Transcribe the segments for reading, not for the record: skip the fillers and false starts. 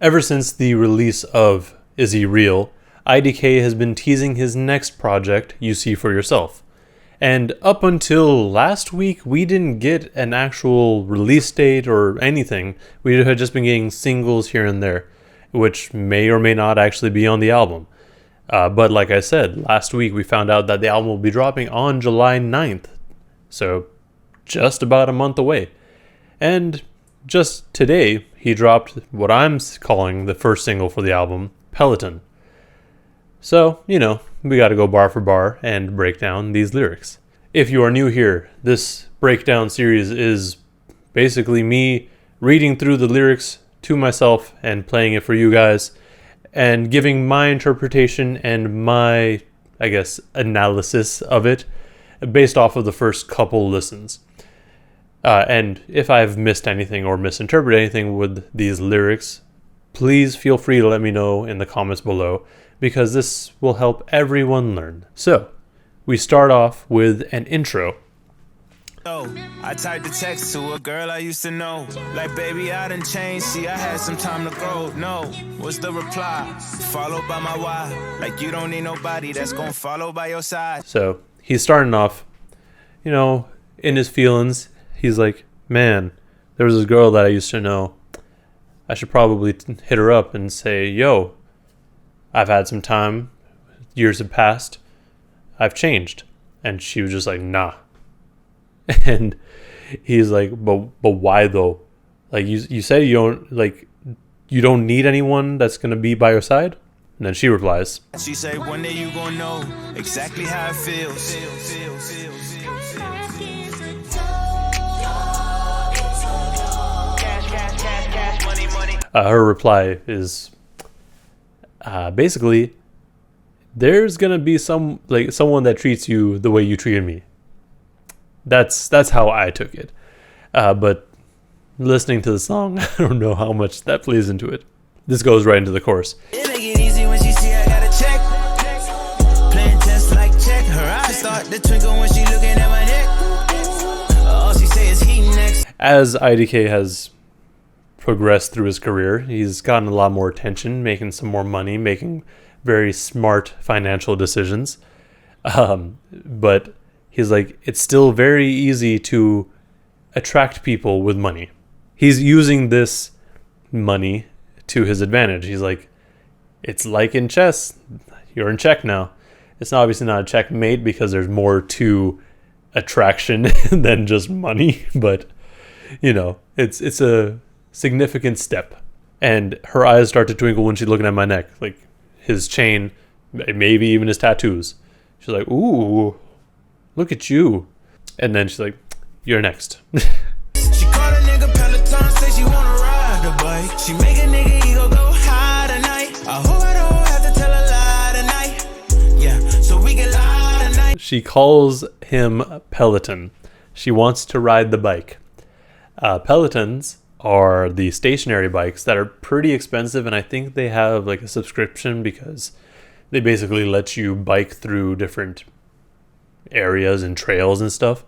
Ever since the release of Is He Real, IDK has been teasing his next project, You See For Yourself. And up until last week, we didn't get an actual release date or anything. We had just been getting singles here and there, which may or may not actually be on the album. But like I said, last week we found out that the album will be dropping on July 9th. So just about a month away. And just today, he dropped what I'm calling the first single for the album, Peloton. So, we got to go bar for bar and break down these lyrics. If you are new here, this breakdown series is basically me reading through the lyrics to myself and playing it for you guys and giving my interpretation and my, analysis of it based off of the first couple listens. And if I've missed anything or misinterpreted anything with these lyrics, please feel free to let me know in the comments below, because this will help everyone learn. So, we start off with an intro. I typed a text to a girl I used to know. Like, baby, I done changed. See, I had some time to grow. No, what's the reply? Followed by my why. Like, you don't need nobody that's gonna follow by your side. So, he's starting off, in his feelings. He's like, man, there was this girl that I used to know. I should probably hit her up and say, yo, I've had some time. Years have passed. I've changed. And she was just like, nah. And he's like, but why though? Like, you say you don't need anyone that's going to be by your side? And then she replies, she say, one day you gonna know exactly how it feels. Her reply is basically, there's gonna be someone that treats you the way you treated me. That's how I took it. But listening to the song, I don't know how much that plays into it. This goes right into the chorus. It make it easy when she see I got a check. Playing tense like check. Her eyes start to twinkle when she looking at my neck. All she say is he next. As IDK has progressed through his career, he's gotten a lot more attention, making some more money, making very smart financial decisions. But he's like, it's still very easy to attract people with money. He's using this money to his advantage. He's like, it's like in chess, you're in check now. It's obviously not a checkmate because there's more to attraction than just money, but it's a significant step. And her eyes start to twinkle when she's looking at my neck, like his chain, maybe even his tattoos. She's like, ooh, look at you. And then she's like, you're next. She called a nigga Peloton, say she wanna ride the bike. She make a nigga ego go high tonight. I hope I don't have to tell a lie tonight. Yeah, so we can lie tonight. She calls him Peloton. She wants to ride the bike. Pelotons are the stationary bikes that are pretty expensive, and I think they have like a subscription because they basically let you bike through different areas and trails and stuff.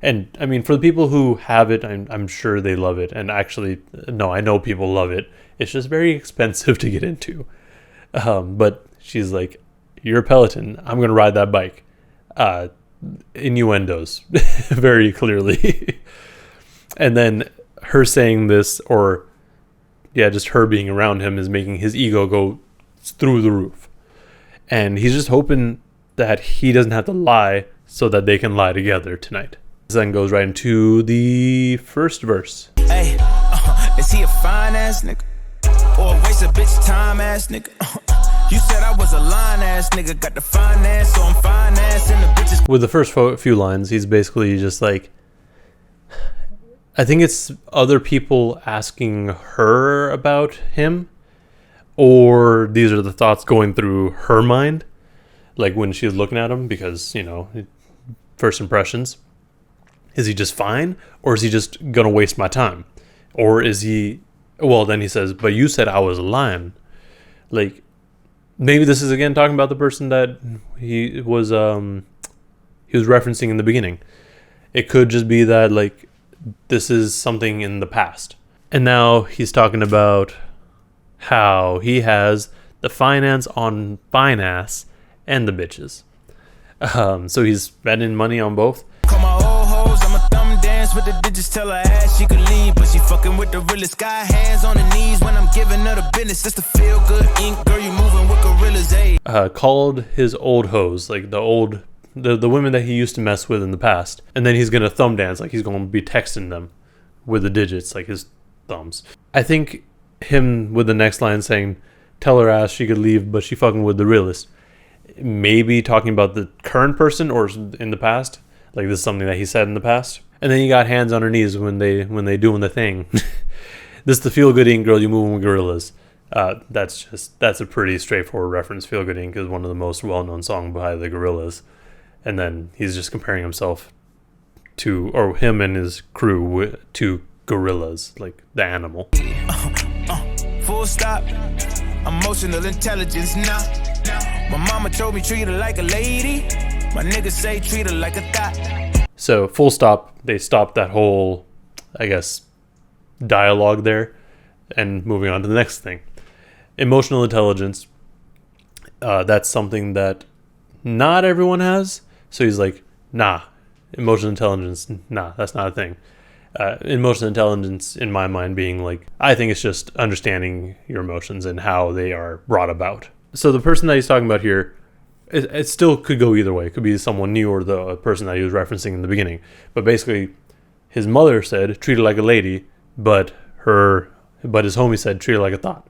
And I mean, for the people who have it, I'm sure they love it. And actually, no, I know people love it. It's just very expensive to get into. But she's like, you're a Peloton. I'm going to ride that bike. Innuendos, very clearly. And then her saying this, or just her being around him, is making his ego go through the roof. And he's just hoping that he doesn't have to lie so that they can lie together tonight. This then goes right into the first verse. Hey, is he a fine ass nigga? Or a waste of bitch time ass nigga? You said I was a line ass nigga, got the finance, so I'm financing the bitches. With the first few lines, he's basically just like, I think it's other people asking her about him, or these are the thoughts going through her mind, like when she's looking at him, because, first impressions. Is he just fine, or is he just gonna waste my time? Or is he, well, then he says, but you said I was lying. Like, maybe this is again talking about the person that he was referencing in the beginning. It could just be that, like, this is something in the past. And now he's talking about how he has the finance on fine ass and the bitches. So he's spending money on both. Call my old hoes, I'm a thumb dance with the digits, tell her ass she could leave, but she fucking with the realest guy. Hands on the knees when I'm giving her the business. That's the feel good ink, girl, you moving with gorillas, ayy. Called his old hoes, like the women that he used to mess with in the past, and then he's gonna thumb dance, like he's gonna be texting them with the digits, like his thumbs. I think him with the next line saying, tell her ass she could leave, but she fucking with the realest, maybe talking about the current person or in the past. Like this is something that he said in the past. And then you got hands on her knees when they doing the thing. This is the Feel Good Inc. Girl, you moving with gorillas. That's a pretty straightforward reference. Feel Good Inc. is one of the most well-known songs by the Gorillaz. And then he's just comparing himself to, or him and his crew to gorillas, like the animal. Full stop. Emotional intelligence now. My mama told me treat her like a lady. My niggas say treat her like a thot. So full stop. They stopped that whole, I guess, dialogue there, and moving on to the next thing. Emotional intelligence. That's something that not everyone has. So he's like, nah, emotional intelligence, nah, that's not a thing. Emotional intelligence, in my mind, being like, I think it's just understanding your emotions and how they are brought about. So the person that he's talking about here, it still could go either way. It could be someone new or the person that he was referencing in the beginning. But basically, his mother said, treat her like a lady, but his homie said, treat her like a thought.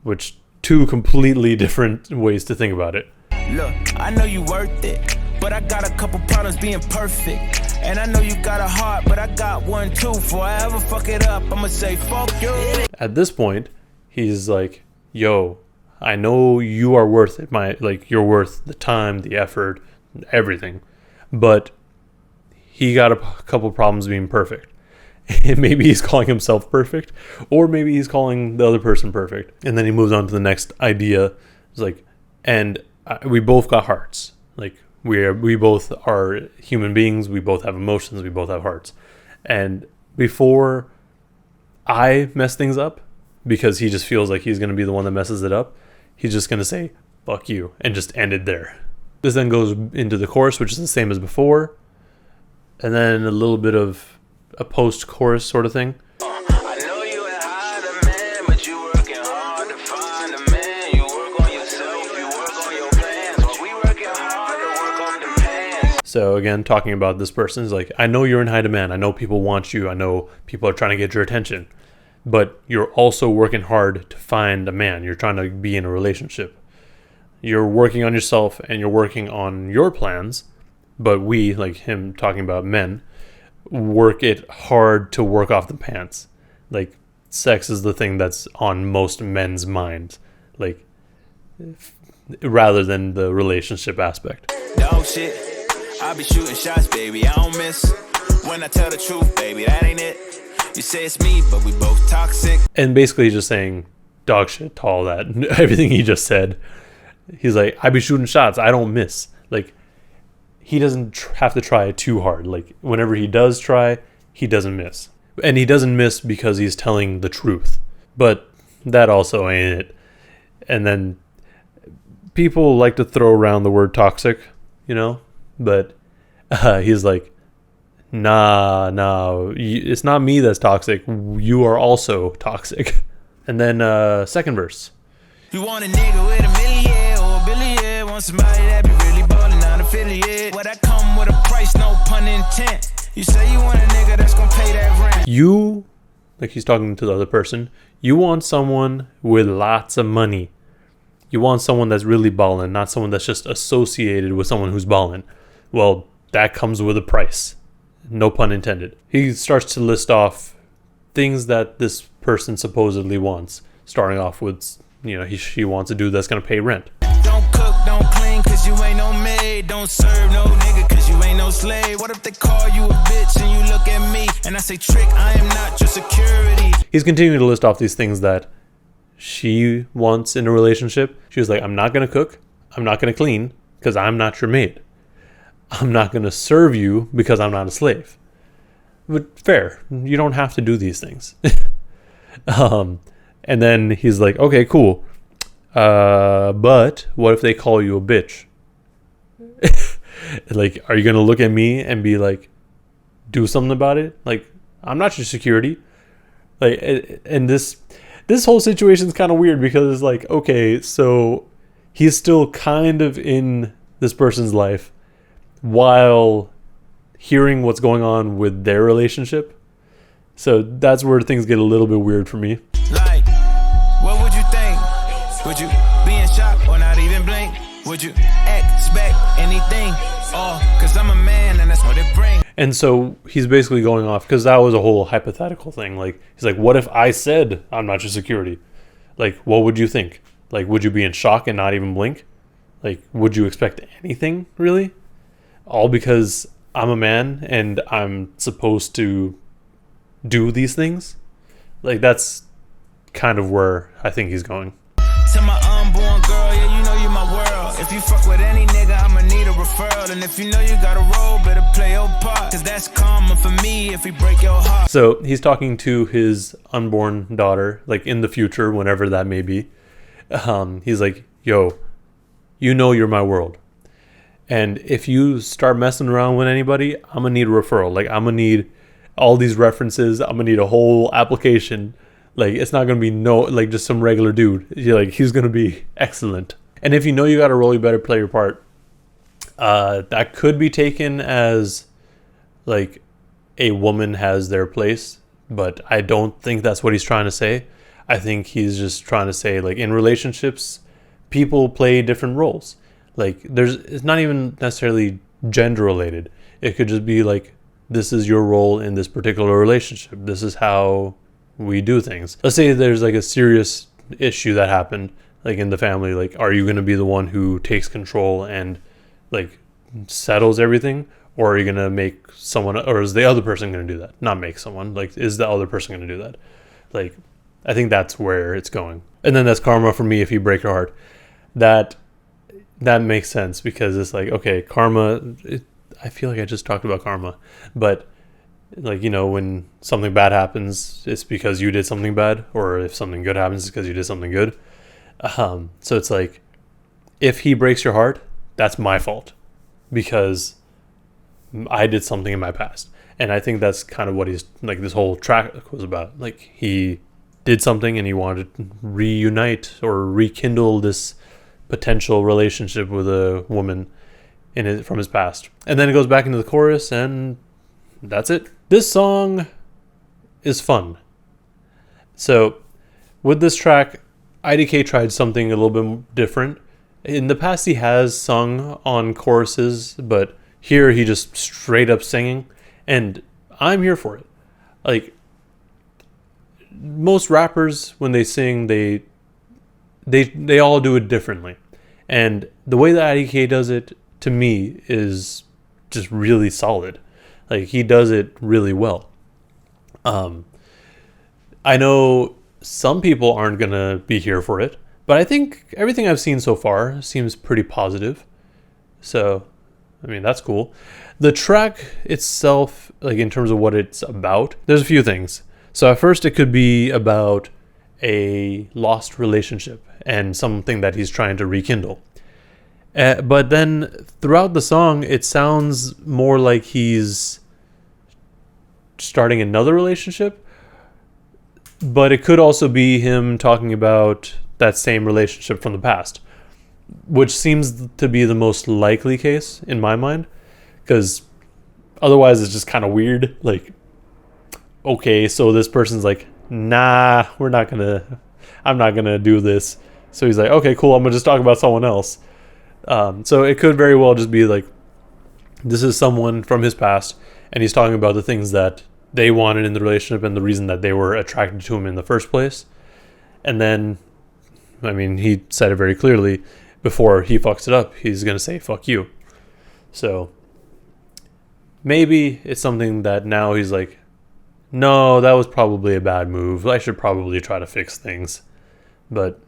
Which, two completely different ways to think about it. Look, I know you worth it, but I got a couple problems being perfect. And I know you got a heart, but I got one too. Before I ever fuck it up, I'ma say fuck you. At this point, he's like, yo, I know you are worth it. You're worth the time, the effort, everything. But he got a couple problems being perfect. And maybe he's calling himself perfect, or maybe he's calling the other person perfect. And then he moves on to the next idea. It's like, and we both got hearts. Like, we both are human beings. We both have emotions. We both have hearts. And before I mess things up, because he just feels like he's going to be the one that messes it up, he's just going to say, fuck you, and just end it there. This then goes into the chorus, which is the same as before. And then a little bit of a post-chorus sort of thing. I know you ain't hard a man, but you working hard to find a man. You work on yourself, you work on your plans, but we working hard to work on the plans. So again, talking about this person is like, I know you're in high demand. I know people want you. I know people are trying to get your attention. But you're also working hard to find a man. You're trying to be in a relationship. You're working on yourself and you're working on your plans. But we, like him talking about men, work it hard to work off the pants. Like, sex is the thing that's on most men's minds. Like, rather than the relationship aspect. Dog shit, I be shooting shots, baby, I don't miss. When I tell the truth, baby, that ain't it. You say it's me, but we both toxic. And basically just saying dog shit to all that. Everything he just said. He's like, I be shooting shots, I don't miss. Like, he doesn't have to try too hard. Like, whenever he does try, he doesn't miss. And he doesn't miss because he's telling the truth. But that also ain't it. And then people like to throw around the word toxic, you know? But he's like, nah, it's not me that's toxic. You are also toxic. And then second verse. You want a nigga with a million or a billion? Want somebody that be really ballin', not affiliate. Well, that come with a price, no pun intent. You say you want a nigga that's gonna pay that rent. You, like he's talking to the other person, you want someone with lots of money. You want someone that's really ballin', not someone that's just associated with someone who's ballin'. Well, that comes with a price. No pun intended. He starts to list off things that this person supposedly wants, starting off with, you know, she wants a dude that's going to pay rent. Don't cook, don't clean, cause you ain't no maid. Don't serve no nigga, cause you ain't no slave. What if they call you a bitch and you look at me and I say, Trick, I am not your security. He's continuing to list off these things that she wants in a relationship. She was like, I'm not going to cook. I'm not going to clean because I'm not your maid. I'm not going to serve you because I'm not a slave. But fair. You don't have to do these things. And And then he's like, okay, cool. But what if they call you a bitch? Like, are you going to look at me and be like, do something about it? Like, I'm not your security. Like, and this whole situation is kind of weird because it's like, okay, so he's still kind of in this person's life while hearing what's going on with their relationship. So that's where things get a little bit weird for me. Like, what would you think? Would you be in shock or not even blink? Would you expect anything? Oh, cause I'm a man and that's what it brings. And so he's basically going off because that was a whole hypothetical thing. Like, he's like, what if I said I'm not your security? Like, what would you think? Like, would you be in shock and not even blink? Like, would you expect anything, really? All because I'm a man and I'm supposed to do these things? Like, that's kind of where I think he's going. To my unborn girl, yeah, you know you my world. If you fuck with any nigga, I'ma need a referral. And if you know you got a role, better play your part. Cause that's karma for me if we break your heart. So he's talking to his unborn daughter, like in the future, whenever that may be. He's like, yo, you know you're my world. And if you start messing around with anybody, I'm gonna need a referral. Like, I'm gonna need all these references. I'm gonna need a whole application. Like, it's not gonna be like just some regular dude. He's gonna be excellent. And if you know you got a role, you better play your part. That could be taken as like a woman has their place, but I don't think that's what he's trying to say. I think he's just trying to say, like, in relationships, people play different roles. Like, it's not even necessarily gender related. It could just be like, this is your role in this particular relationship. This is how we do things. Let's say there's like a serious issue that happened, like in the family. Like, are you going to be the one who takes control and like settles everything? Or are you going to make someone, or is the other person going to do that? Not make someone, like, is the other person going to do that? Like, I think that's where it's going. And then that's karma for me if you break your heart. That makes sense because it's like, okay, karma, I feel like I just talked about karma, but like, you know, when something bad happens, it's because you did something bad, or if something good happens, it's because you did something good. So it's like, if he breaks your heart, that's my fault because I did something in my past. And I think that's kind of what he's like, this whole track was about. Like, he did something and he wanted to reunite or rekindle this potential relationship with a woman from his past. And then it goes back into the chorus and that's it. This song is fun. So with this track, IDK tried something a little bit different. In the past, he has sung on choruses, but here he just straight up singing, and I'm here for it. Like, most rappers, when they sing, they all do it differently. And the way that IDK does it, to me, is just really solid. Like, he does it really well. I know some people aren't going to be here for it, but I think everything I've seen so far seems pretty positive. So, I mean, that's cool. The track itself, like in terms of what it's about, there's a few things. So at first it could be about a lost relationship and something that he's trying to rekindle. But then throughout the song, it sounds more like he's starting another relationship. But it could also be him talking about that same relationship from the past, which seems to be the most likely case in my mind, because otherwise it's just kind of weird. Like, okay, so this person's like, nah, I'm not gonna do this. So he's like, okay, cool, I'm gonna just talk about someone else. So it could very well just be like, this is someone from his past, and he's talking about the things that they wanted in the relationship and the reason that they were attracted to him in the first place. And then, I mean, he said it very clearly, before he fucks it up, he's gonna say, fuck you. So maybe it's something that now he's like, no, that was probably a bad move. I should probably try to fix things. But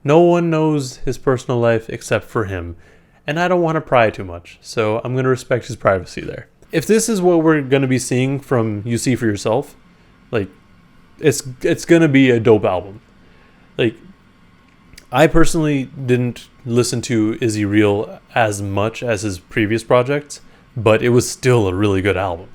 no one knows his personal life except for him. And I don't want to pry too much. So I'm going to respect his privacy there. If this is what we're going to be seeing from You See For Yourself, like, it's going to be a dope album. Like, I personally didn't listen to Is He Real as much as his previous projects, but it was still a really good album.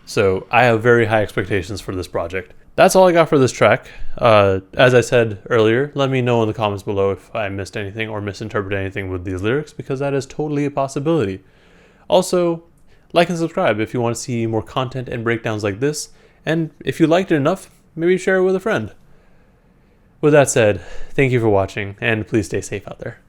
So I have very high expectations for this project. That's all I got for this track. As I said earlier, let me know in the comments below if I missed anything or misinterpreted anything with these lyrics, because that is totally a possibility. Also, like and subscribe if you want to see more content and breakdowns like this, and if you liked it enough, maybe share it with a friend. With that said, thank you for watching, and please stay safe out there.